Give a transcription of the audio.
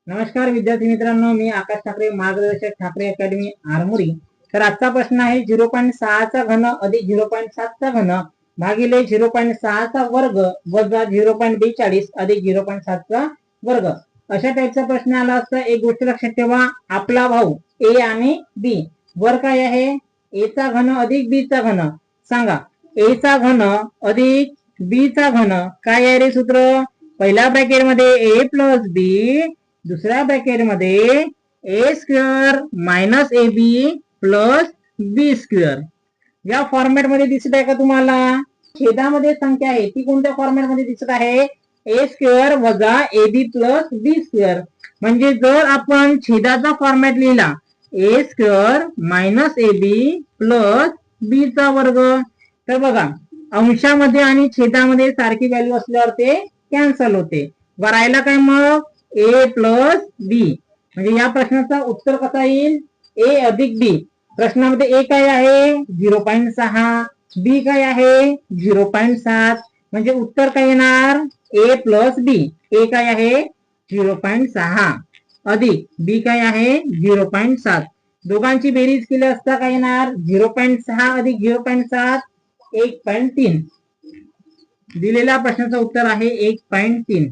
नमस्कार विद्यार्थी मित्रांनो, मी आकाश ठाकरे, मार्गदर्शक ठाकरे अकॅडमी आरमोरी. तर आजचा प्रश्न आहे 0.6 चा घन अधिक 0.7 चा घन भागिले 0.6 चा वर्ग वजा 0.42 अधिक 0.7 चा वर्ग. अशा टाईपचा प्रश्न आला असता. एक गोष्ट लक्षात ठेवा, आपला भाऊ ए आणि बी, वर काय आहे? ए चा घन अधिक बी चा घन. सांगा, ए चा घन अधिक बी चा घन काय आहे रे सूत्र? पहिल्या ब्रॅकेट मध्ये ए प्लस बी, दुसऱ्या ब्रॅकेट मध्ये A square minus A B plus B square. या फॉर्मॅट मध्ये दिसत आहे का तुम्हाला? छेदामध्ये संख्या आहे ती कोणत्या फॉर्मॅट मध्ये दिसत आहे? ए स्क्वेअर वजा ए बी प्लस बी स्क्वेअर. म्हणजे जर आपण छेदाचा फॉर्मॅट लिहिला A square minus A B plus B चा वर्ग, तर बघा अंशामध्ये आणि छेदामध्ये सारखी व्हॅल्यू असल्यावर ते कॅन्सल होते. राहिला काय मग? ए प्लस बी. म्हणजे या प्रश्नाचा उत्तर कसा येईल? ए अधिक बी. प्रश्नामध्ये ए काय आहे? 0.6, बी काय आहे? 0.7. म्हणजे उत्तर काय येणार? ए प्लस बी. ए काय आहे? 0.6 अधिक बी काय आहे? 0.7. दोघांची बेरीज केली असता काय येणार? 0.6 अधिक 0.7 1.3. दिलेल्या प्रश्नाचं उत्तर आहे 1.3.